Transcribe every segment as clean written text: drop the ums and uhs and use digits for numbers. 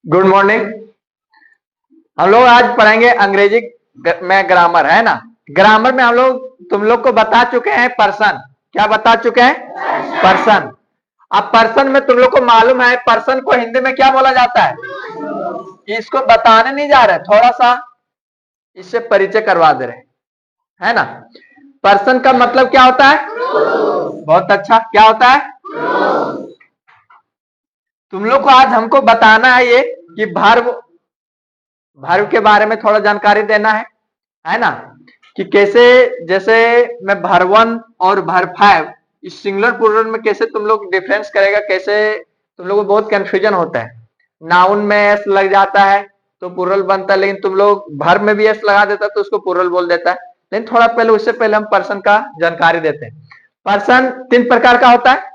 Good morning. हम लोग आज पढ़ेंगे अंग्रेजी में ग्रामर, है ना। ग्रामर में हम लोग तुम लोग को बता चुके हैं पर्सन। क्या बता चुके हैं? पर्सन। अब पर्सन में तुम लोग को मालूम है पर्सन को हिंदी में क्या बोला जाता है। इसको बताने नहीं जा रहे, थोड़ा सा इससे परिचय करवा दे रहे हैं, है ना। पर्सन का मतलब क्या होता है? बहुत अच्छा। क्या होता है? तुम लोग को आज हमको बताना है ये कि भर्व के बारे में थोड़ा जानकारी देना है ना। कि कैसे, जैसे मैं भर 1 और भर 5 इस सिंगुलर प्लूरल में कैसे तुम लोग डिफरेंस करेगा, कैसे तुम लोग को बहुत कंफ्यूजन होता है। नाउन में एस लग जाता है तो प्लूरल बनता है, लेकिन तुम लोग भर में भी एस लगा देता है तो उसको प्लूरल बोल देता है। लेकिन थोड़ा पहले, उससे पहले हम पर्सन का जानकारी देते हैं। पर्सन 3 प्रकार का होता है,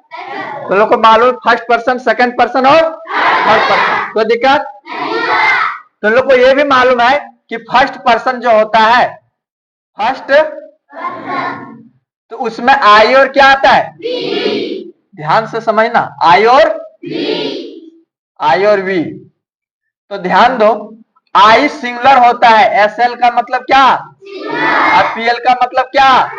तुम लोग को मालूम। फर्स्ट पर्सन, सेकंड पर्सन और थर्ड पर्सन। कोई दिक्कत? तुम लोग को यह भी मालूम है कि फर्स्ट पर्सन जो होता है, फर्स्ट, तो उसमें आई और क्या आता है? ध्यान से समझना, आई और वी। तो ध्यान दो, आई सिंगुलर होता है, एसएल का मतलब क्या और पीएल का मतलब क्या।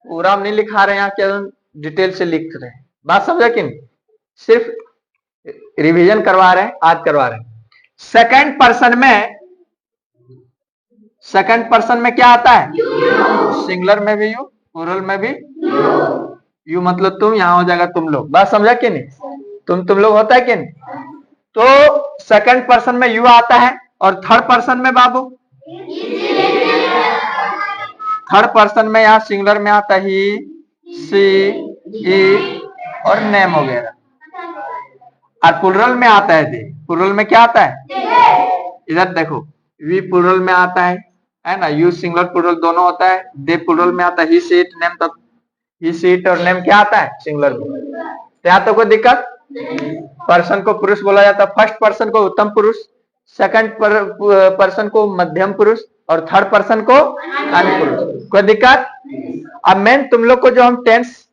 पूरा हम नहीं लिखा रहे, यहाँ क्या डिटेल से लिख रहे हैं। बात समझा कि नहीं? सिर्फ रिवीजन करवा रहे हैं, आज करवा रहे हैं। सेकंड पर्सन में क्या आता है? सिंगुलर में भी यू, प्लूरल में भी यू, मतलब तुम, यहां हो जाएगा तुम लोग। बात समझा कि नहीं? तुम लोग होता है कि नहीं? तो सेकंड पर्सन में यू आता है, और थर्ड पर्सन में बाबू, थर्ड पर्सन में यहाँ सिंगुलर में आता है ही, सी, इट और नेम वगैरह। और प्लूरल में आता है दे। प्लूरल में क्या आता है? इधर देखो, वी प्लूरल में आता है ना। यू सिंगुलर प्लूरल दोनों होता है। दे प्लूरल में आता है। ही, सी, इट, नेम, तब ही, सी, इट और नेम क्या आता है? सिंगुलर में। तो यहाँ तो कोई दिक्कत? पर्सन को पुरुष बोला जाता है। फर्स्ट पर्सन को उत्तम पुरुष, सेकंड पर्सन को मध्यम पुरुष और थर्ड पर्सन को अन्य पुरुष। कोई दिक्कत? अब मेन तुम लोग को जो हम टेंस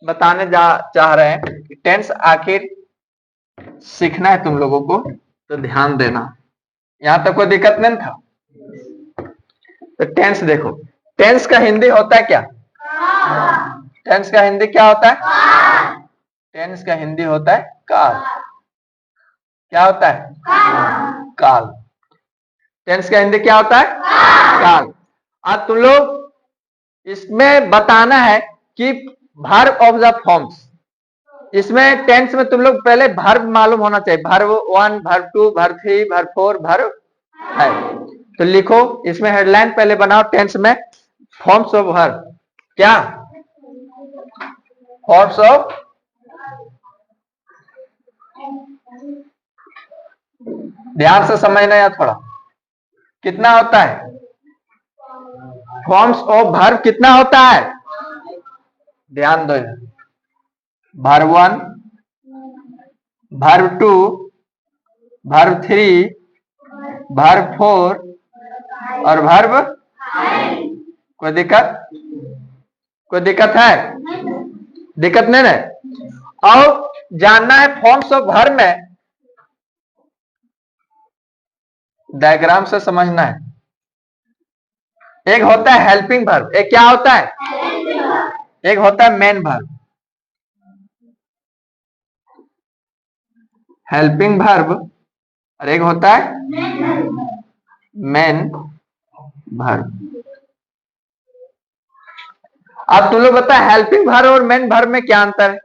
बताने चाह रहे हैं, टेंस आखिर सीखना है तुम लोगों को, तो ध्यान देना। यहां तक कोई दिक्कत नहीं था? तो टेंस देखो, टेंस का हिंदी होता है क्या? टेंस का हिंदी क्या होता है? टेंस का हिंदी होता है काल। क्या होता है? काल। टेंस का हिंदी क्या होता है? काल। अब तुम लोग इसमें बताना है कि वर्ब ऑफ द फॉर्म्स। इसमें टेंस में तुम लोग पहले वर्ब मालूम होना चाहिए। Verb 1, verb 2, verb 3, verb 4, verb 5। तो लिखो, इसमें हेडलाइन पहले बनाओ टेंस में, फॉर्म्स ऑफ वर्ब। क्या? फॉर्म्स ऑफ, ध्यान से समझना या थोड़ा, कितना होता है फॉर्म्स ऑफ वर्ब? कितना होता है? ध्यान दो, वर्ब 1, वर्ब 2, वर्ब 3, वर्ब 4 और वर्ब। कोई दिक्कत? कोई दिक्कत है? दिक्कत नहीं है? और जानना है फॉर्म्स ऑफ वर्ब में, डायग्राम से समझना है। एक होता है हेल्पिंग वर्ब, एक क्या होता है? एक होता है मेन वर्ब। हेल्पिंग वर्ब और एक होता है मेन वर्ब। अब तुम लोग बता, हेल्पिंग वर्ब और मेन वर्ब में क्या अंतर है?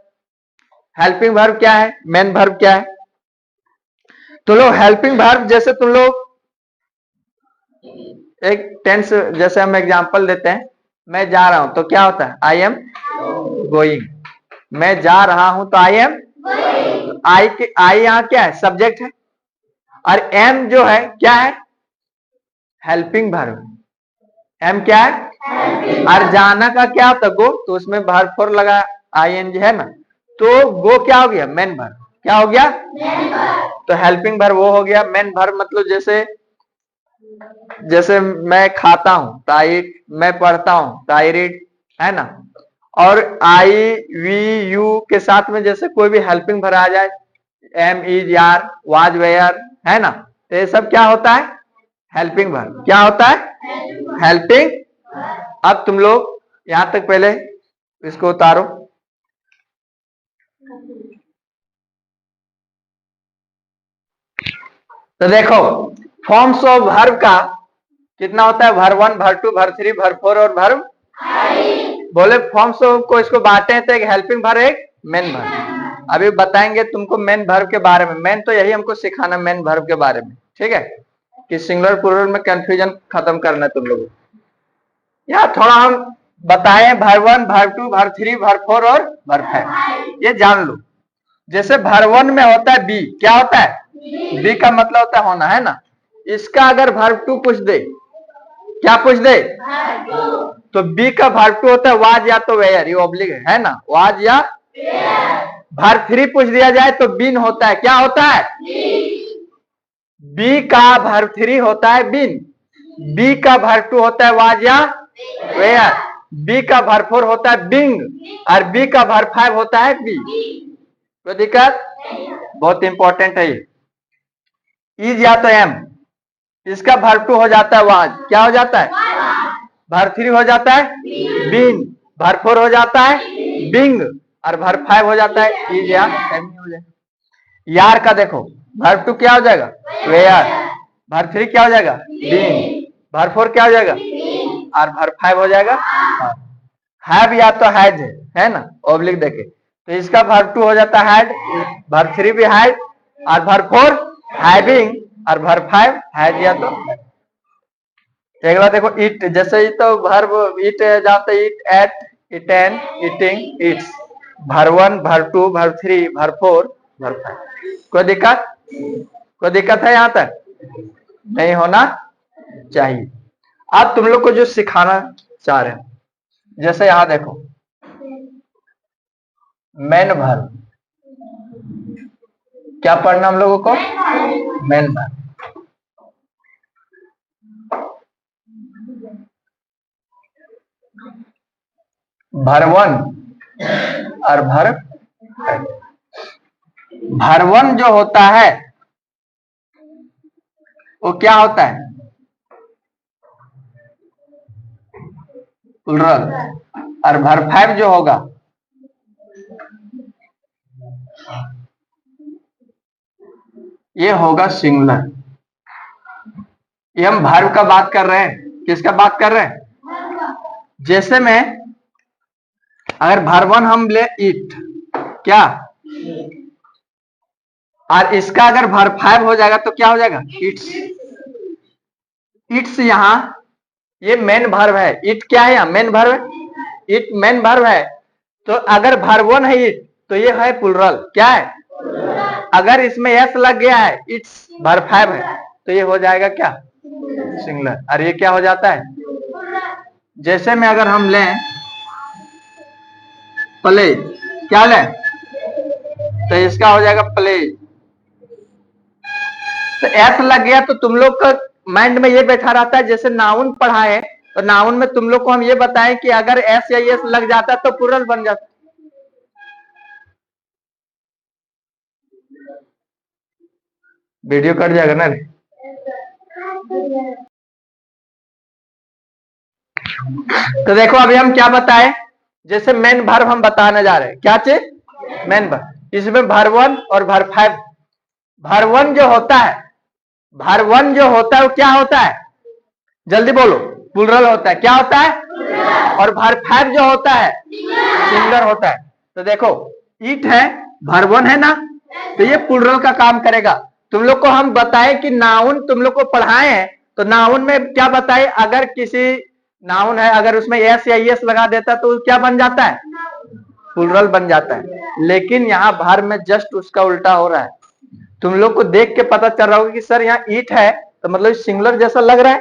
हेल्पिंग वर्ब क्या है, मेन वर्ब क्या है? तो लोग हेल्पिंग वर्ब, जैसे तुम लोग एक टेंस, जैसे हम एग्जांपल देते हैं, मैं जा रहा हूं तो क्या होता है? I am going. मैं जा रहा हूं तो आई एम, आई यहां क्या है? सब्जेक्ट है। और एम जो है क्या है? Helping verb. एम क्या है? और जाना का क्या होता है? गो। तो उसमें वर्ब फॉर लगा आईएनजी, है ना। तो गो क्या हो गया? Main verb. क्या हो गया? तो हेल्पिंग वर्ब वो हो गया। मेन वर्ब मतलब जैसे मैं खाता हूं तो आई, मैं पढ़ता हूं तो आई रीड, है ना। और आई, वी, यू के साथ में जैसे कोई भी हेल्पिंग वर्ब आ जाए, एम, इज, यार, वाज, वेयर, है ना। तो ये सब क्या होता है? Helping verb. क्या होता है? हेल्पिंग। अब तुम लोग यहां तक पहले इसको उतारो। तो देखो फॉर्म्स ऑफ वर्ब का कितना होता है? वर्ब 1, वर्ब 2, वर्ब 3, वर्ब 4 और वर्ब 5। बोले फॉर्म्स को इसको बांटे हैं तो एक हेल्पिंग वर्ब, एक मेन वर्ब। अभी बताएंगे तुमको मेन वर्ब के बारे में। मेन तो यही हमको सिखाना मेन वर्ब के बारे में, ठीक है, कि सिंगुलर प्लूरल में कंफ्यूजन खत्म करना है तुम लोगों को। या थोड़ा हम बताएं वर्ब 1, वर्ब 2, वर्ब 3, वर्ब 4 और वर्ब 5, ये जान लो। जैसे वर्ब 1 में होता है बी। क्या होता है? बी का मतलब होता है होना, है ना। इसका अगर वर्ब 2 पूछ दे, क्या पूछ दे? तो बी का वर्ब 2 होता है वाज या तो वेयर, ये ऑब्लिक है ना, वाज या वर्ब 3 पूछ दिया जाए तो बीन होता है। क्या होता है? बी का वर्ब 3 होता है बीन। बी का वर्ब 2 होता है वाज या वेयर। बी का वर्ब 4 होता है बिंग और बी का वर्ब 5 होता है बी। कोई दिक्कत? बहुत इंपॉर्टेंट है ये। इज या तो एम, इसका वर्ब 2 हो जाता है वाज। क्या हो जाता है? वर्ब 3 हो जाता है बीन, वर्ब 4 हो जाता है बिंग और वर्ब 5 हो जाता है इज या एम हो जाएगा। यार का देखो वर्ब 2 क्या हो जाएगा? वेयर। वर्ब 3 क्या हो जाएगा? बीन। वर्ब 4 क्या हो जाएगा? और वर्ब 5 हो जाएगा हैव या तो हैज, है ना, ऑब्लिक देखे तो इसका वर्ब 2 हो जाता है हैड, वर्ब 3 भी हैड और वर्ब 4 हैविंग और वर्ब 5 हैज या तो। अगला देखो इट। जैसे ही तो वर्ब इट जाता है eat, ate, eaten, eating, eats. Verb 1, verb 2, verb 3, verb 4, verb 5। कोई दिक्कत? कोई दिक्कत है? यहां तक नहीं होना चाहिए। अब तुम लोग को जो सिखाना चाह रहे हैं, जैसे यहां देखो मेन वर्ब। क्या पढ़ना हम लोगों को? Main verb. वर्ब 1 और वर्ब 1 जो होता है वो क्या होता है? प्लूरल। और वर्ब 5 जो होगा ये होगा सिंगुलर। ये हम वर्ब का बात कर रहे हैं। किसका बात कर रहे हैं? जैसे में अगर वर्ब 1 हम ले ईट, क्या, और इसका अगर वर्ब 5 हो जाएगा तो क्या हो जाएगा? इट्स। इट्स यहाँ ये मेन वर्ब है। इट क्या है? यहाँ मेन वर्ब है। इट मेन वर्ब है। तो अगर वर्ब 1 है इट तो ये है प्लूरल। क्या है? अगर इसमें एस लग गया है, इट्स वर्ब 5 है, तो ये हो जाएगा क्या? सिंगुलर। और ये क्या हो जाता है? जैसे में अगर हम लें प्ले, क्या लें? तो इसका हो जाएगा प्ले। तो एस लग गया तो तुम लोग का माइंड में ये बैठा रहता है जैसे नाउन पढ़ाए तो नाउन में तुम लोग को हम ये बताएं कि अगर एस या एस लग जाता है तो प्लूरल बन जाता। वीडियो कट जाएगा ना रे। तो देखो अभी हम क्या बताएं, जैसे मेन वर्ब हम बताने जा रहे हैं। क्या चीज? Main verb. इसमें वर्ब 1 और वर्ब 5। वर्ब 1 जो होता है, वर्ब 1 जो होता है वो क्या होता है? जल्दी बोलो। प्लूरल होता है। क्या होता है? और वर्ब 5 जो होता है सिंगुलर होता है। तो देखो ईट है, वर्ब 1 है ना, तो ये प्लूरल का काम करेगा। तुम लोग को हम बताए कि नाउन तुम लोग को पढ़ाए हैं तो नाउन में क्या बताए? अगर किसी नाउन है अगर उसमें एस या एस लगा देता तो क्या बन जाता है? प्लूरल बन जाता है। लेकिन यहाँ वर्ब में जस्ट उसका उल्टा हो रहा है। तुम लोग को देख के पता चल रहा होगा कि सर यहाँ ईट है तो मतलब सिंगुलर जैसा लग रहा है,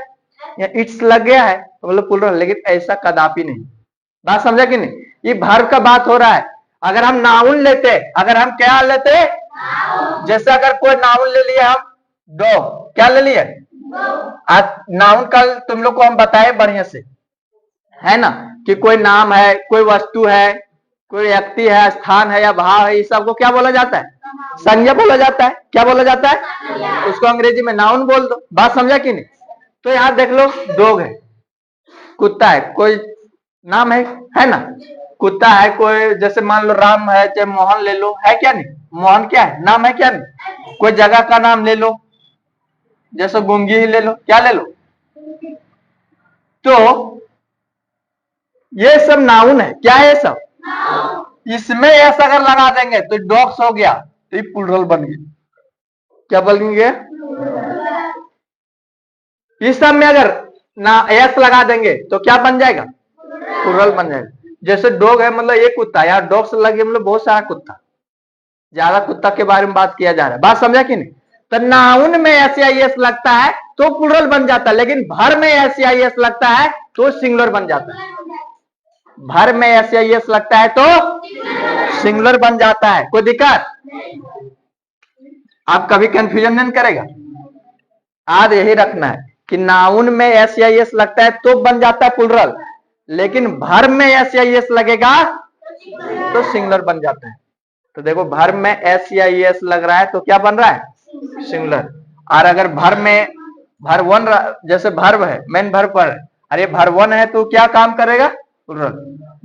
या इट्स लग गया है तो मतलब प्लूरल, लेकिन ऐसा कदापि नहीं। बात समझा कि नहीं? ये वर्ब का बात हो रहा है। अगर हम नाउन लेते, अगर हम क्या लेते, जैसे अगर कोई नाउन ले लिया हम दो, क्या ले लिए? आज नाउन कल तुम लोग को हम बताए बढ़िया से, है ना, कि कोई नाम है, कोई वस्तु है, कोई व्यक्ति है, स्थान है या भाव है, इस सबको क्या बोला जाता है? संज्ञा बोला जाता है। क्या बोला जाता है? उसको अंग्रेजी में नाउन बोल दो। बात समझा कि नहीं? तो यहां देख लो, डॉग है, कुत्ता है, कोई नाम है ना? कुत्ता है, कोई जैसे मान लो राम है, चाहे मोहन ले लो, है क्या नहीं? मोहन क्या है? नाम है क्या नहीं? कोई जगह का नाम ले लो, जैसे गुंगी ही ले लो, क्या ले लो? तो ये सब नाउन है। क्या है ये सब? इसमें ऐसा अगर लगा देंगे तो डॉग्स हो गया, तो ये प्लूरल बन गया। क्या बनेंगे? इस सब में अगर ना एस लगा देंगे तो क्या बन जाएगा? प्लूरल बन जाएगा। जैसे डॉग है मतलब एक कुत्ता, यार डॉग्स लगे मतलब बहुत सारा कुत्ता, ज्यादा कुत्ता के बारे में बात किया जा रहा है। बात समझा कि नहीं? तो नाउन में एस या एस लगता है तो प्लूरल बन जाता है, लेकिन भर में एस या एस लगता है तो सिंगुलर बन जाता है। भर में एस या एस लगता है तो सिंगुलर बन जाता है। कोई दिक्कत? आप कभी कंफ्यूजन नहीं करेगा। आज यही रखना है कि नाउन में एस या एस लगता है तो बन जाता है प्लूरल, लेकिन भर में एस या एस लगेगा तो सिंगुलर बन जाता है। तो देखो, भर में एस या एस लग रहा है तो क्या बन रहा है? सिंगुलर। और अगर भर में भर वन, जैसे भर्व है, मेन भर्व पर, अरे भर वन है तो क्या काम करेगा? प्लूरल।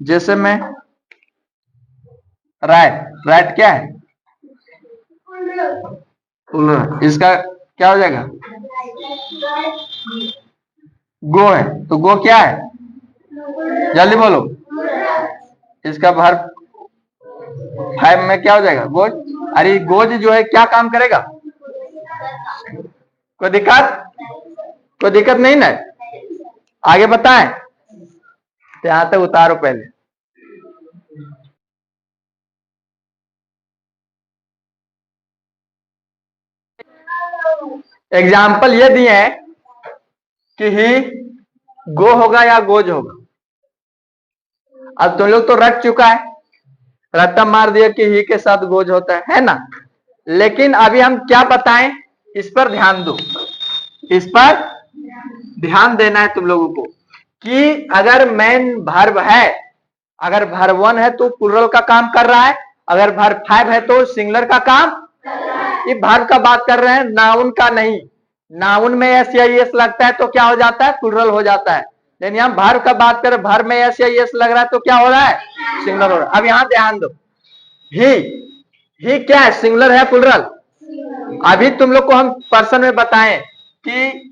जैसे मैं राइट, राइट क्या है? प्लूरल। इसका क्या हो जाएगा? गो है तो गो क्या है? जल्दी बोलो। इसका भर 5 में क्या हो जाएगा? गोज। अरे गोज जो है क्या काम करेगा? कोई दिक्कत? कोई दिक्कत नहीं ना? आगे बताएं? तो यहां तक उतारो पहले। एग्जाम्पल ये दिए हैं कि ही गो होगा या गोज होगा। अब तुम लोग तो रट चुका है, रट्टा मार दिया कि ही के साथ गोज होता है ना? लेकिन अभी हम क्या बताएं, इस पर ध्यान दो। इस पर ध्यान देना है तुम लोगों को कि अगर मेन भर्ब है, अगर भर्ब 1 है तो प्लूरल का काम कर रहा है, अगर भर्ब 5 है तो सिंगुलर का काम। ये भर्ब का बात कर रहे हैं, नाउन का नहीं। नाउन में एस या एस लगता है तो क्या हो जाता है? प्लूरल हो जाता है। लेकिन हम भर्ब का बात करें, भर्ब में एस या एस लग रहा है तो क्या हो रहा है? सिंगुलर हो रहा है। अब यहां ध्यान दो, ही क्या है? सिंगुलर है प्लूरल? अभी तुम लोग को हम पर्सन में बताएं कि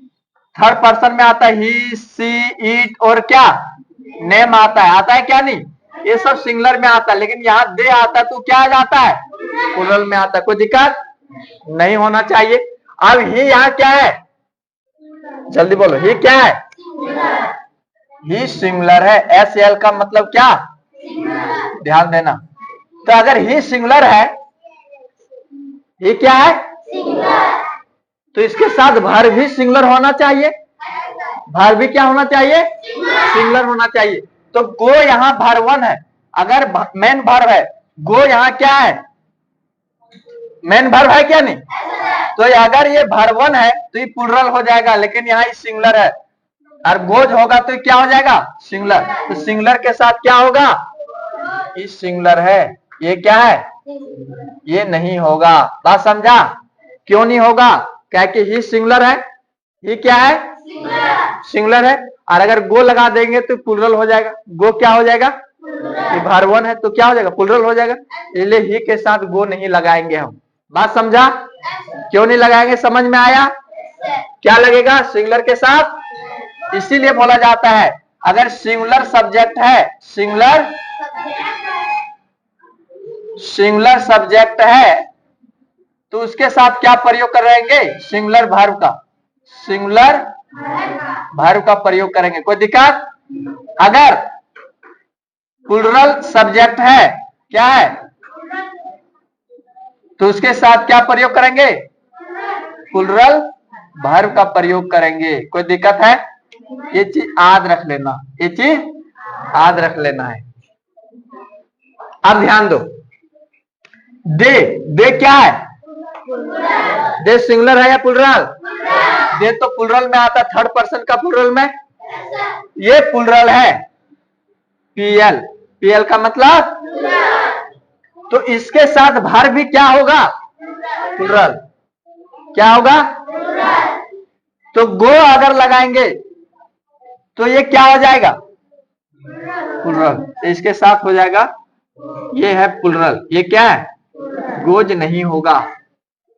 थर्ड पर्सन में आता है ही, सी, इट और क्या नेम आता है। आता है क्या नहीं? ये सब सिंगुलर में आता है, लेकिन यहाँ दे आता है तो क्या आ जाता है? प्लूरल में आता है। कोई दिक्कत नहीं होना चाहिए। अब ही यहाँ क्या है? जल्दी बोलो, ही क्या है? ही सिंगुलर है। एस एल का मतलब क्या? ध्यान देना। तो अगर ही सिंगुलर है, ये क्या है? तो इसके साथ भर भी सिंगुलर होना चाहिए। भर भी क्या होना चाहिए? सिंगुलर होना चाहिए। तो गो यहाँ भर 1 है, अगर मेन भर्ब है, गो यहाँ क्या है? मेन भर्ब है क्या नहीं? तो अगर ये भर 1 है तो ये प्लूरल हो जाएगा, लेकिन यहाँ सिंगुलर है। और गोज होगा तो क्या हो जाएगा? सिंगुलर। तो सिंगुलर के साथ क्या होगा? ये सिंगुलर है, ये क्या है? ये नहीं होगा। बात समझा? क्यों नहीं होगा? क्या कि ही सिंगुलर है। ही क्या है? सिंगुलर है। और अगर गो लगा देंगे तो प्लूरल हो जाएगा। गो क्या हो जाएगा? ये भर 1 है तो क्या हो जाएगा? प्लूरल हो जाएगा। इसलिए ही के साथ गो नहीं लगाएंगे हम। बात समझा? क्यों नहीं लगाएंगे? समझ में आया? क्या लगेगा? सिंगुलर के साथ। इसीलिए बोला जाता है अगर सिंगुलर सब्जेक्ट है, सिंगुलर सब्जेक्ट है तो उसके साथ क्या प्रयोग करेंगे? सिंगुलर भर्ब का, सिंगुलर भर्ब का प्रयोग करेंगे। कोई दिक्कत? अगर प्लूरल सब्जेक्ट है, क्या है? तो उसके साथ क्या प्रयोग करेंगे? प्लूरल भर्ब का प्रयोग करेंगे। कोई दिक्कत है? ये चीज याद रख लेना, ये चीज याद रख लेना है। अब ध्यान दो, दे क्या है? दे सिंगुलर है या प्लूरल? दे तो प्लूरल में आता है, थर्ड पर्सन का प्लूरल में। ये प्लूरल है। पीएल, पीएल का मतलब तो इसके साथ भार भी क्या होगा? प्लुरल। क्या होगा? तो गो अगर लगाएंगे तो ये क्या हो जाएगा? प्लुरल। तो इसके साथ हो जाएगा, ये है प्लुरल। ये क्या है? गोज नहीं होगा।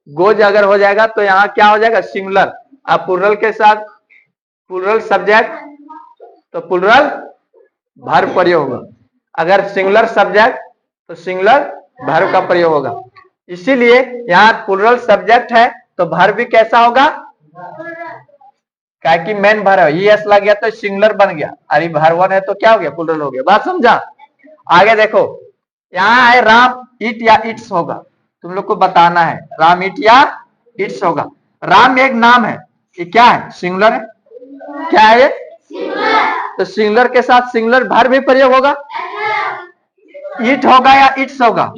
गोज अगर हो जाएगा तो यहाँ क्या हो जाएगा? सिंगुलर। अब प्लुरल के साथ प्लुरल सब्जेक्ट तो प्लुरल वर्ब प्रयोग होगा। अगर सिंगुलर सब्जेक्ट तो सिंगुलर वर्ब का प्रयोग होगा। इसीलिए यहाँ प्लुरल सब्जेक्ट है तो वर्ब भी कैसा होगा? क्या कि मेन वर्ब है, ईएस लग गया तो सिंगुलर बन गया। अरे वर्ब वन है तो क्या हो गया? प्लुरल हो गया। बात समझा? आगे देखो, यहाँ है राम इट या इट्स होगा। तुम लोग को बताना है राम इट या इट्स होगा। राम एक नाम है, ये क्या है? सिंगुलर है। क्या है ये? तो सिंगुलर के साथ सिंगुलर वर्ब भी प्रयोग होगा। इट होगा या इट्स होगा?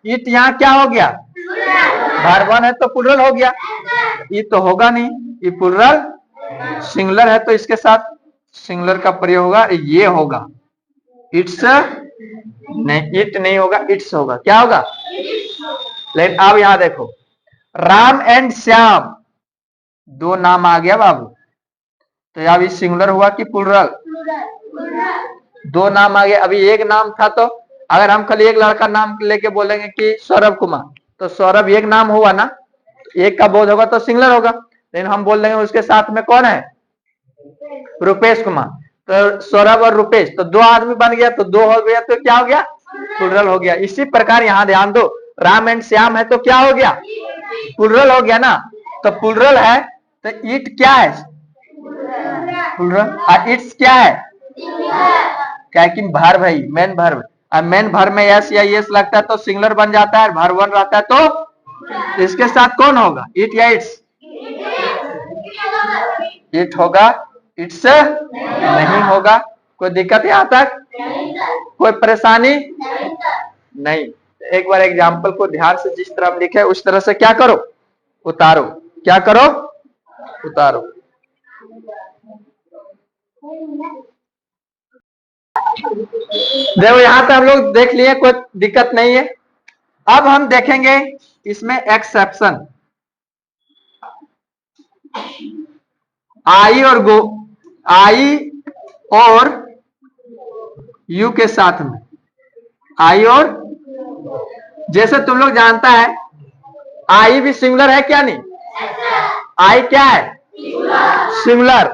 इट यहाँ क्या हो गया? वर्ब वन है तो प्लुरल हो गया। ये तो होगा नहीं, ये प्लुरल सिंगुलर है तो इसके साथ सिंगुलर का प्रयोग होगा। ये होगा इट्स नहीं, इट नहीं होगा, इट्स होगा। क्या होगा? लेकिन अब यहां देखो, राम एंड श्याम दो नाम आ गया बाबू। तो अब ये सिंगुलर हुआ कि प्लुरल? दो नाम आ गए। अभी एक नाम था तो अगर हम खाली एक लड़का नाम लेके बोलेंगे कि सौरभ कुमार, तो सौरभ एक नाम हुआ ना, एक का बोध होगा तो सिंगुलर होगा। लेकिन हम बोल देंगे उसके साथ में कौन है? रुपेश कुमार, तो सौरभ और रुपेश तो दो आदमी बन गया, तो दो हो गया तो क्या हो गया? प्लुरल हो गया। इसी प्रकार यहाँ ध्यान दो, राम एंड श्याम है तो क्या हो गया? प्लुरल हो गया ना। तो प्लुरल है तो इट क्या है? प्लुरल। और इट्स क्या है? क्या कि वर्ब है, मेन वर्ब। अब मेन वर्ब में एस या एस लगता है तो सिंगुलर बन जाता है, वर्ब वन रहता है तो इसके साथ कौन होगा? इट या इट्स? इट होगा, इट्स नहीं होगा। कोई दिक्कत यहाँ तक? कोई परेशानी नहीं? एक बार एग्जाम्पल को ध्यान से जिस तरह लिखे उस तरह से क्या करो? उतारो। क्या करो? उतारो। देखो यहां तक हम लोग देख लिए, कोई दिक्कत नहीं है। अब हम देखेंगे इसमें एक्सेप्शन। आई और गो, आई और यू के साथ में, आई और, जैसे तुम लोग जानता है आई भी सिंगुलर है क्या? नहीं, आई क्या है? सिंगुलर।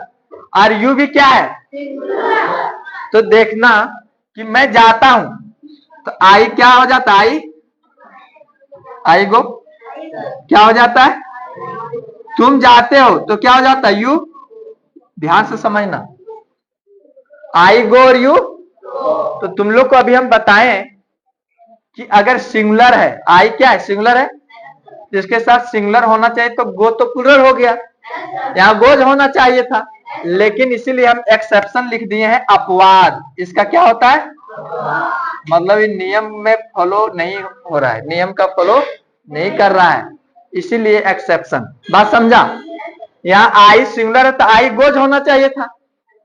और यू भी क्या है? तो देखना कि मैं जाता हूं तो आई क्या हो जाता है? आई गो क्या हो जाता है? तुम जाते हो तो क्या हो जाता है? यू। ध्यान से समझना, आई गो और यू। तो तुम लोग को अभी हम बताएं कि अगर सिंगुलर है, आई क्या है? सिंगुलर है, जिसके साथ सिंगुलर होना चाहिए तो गो तो प्लुरल हो गया, यहाँ गोज होना चाहिए था। लेकिन इसीलिए हम एक्सेप्शन लिख दिए हैं, अपवाद। इसका क्या होता है? मतलब ये नियम में फॉलो नहीं हो रहा है, नियम का फॉलो नहीं कर रहा है, इसीलिए एक्सेप्शन। बात समझा? यहाँ आई सिंगुलर है तो आई गोज होना चाहिए था।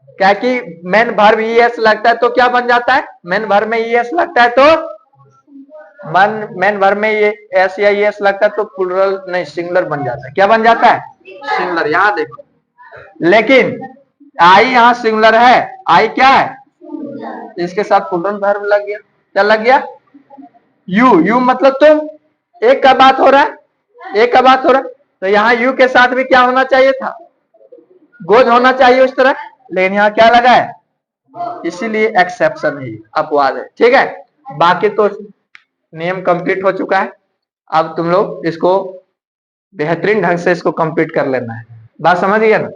क्या कि मेन वर्ब ईएस लगता है तो क्या बन जाता है? मेन वर्ब में ईएस लगता है तो मेन वर्ब में ये एस या एस लगता है तो प्लुरल नहीं, सिंगुलर बन जाता है। क्या बन जाता है? सिंगुलर। यहाँ देखो, लेकिन आई यहाँ सिंगुलर है, आई क्या है? इसके साथ प्लुरल वर्ब लग गया। क्या लग गया? यू। यू मतलब तुम, एक का बात हो रहा है, एक का बात हो रहा है, तो यहाँ यू के साथ भी क्या होना चाहिए था? गोज होना चाहिए उस तरह। लेकिन यहाँ क्या लगा है? इसीलिए एक्सेप्शन है, अपवाद है। ठीक है, बाकी तो नियम कंप्लीट हो चुका है। अब तुम लोग इसको बेहतरीन ढंग से इसको कंप्लीट कर लेना है। बात समझ गया ना?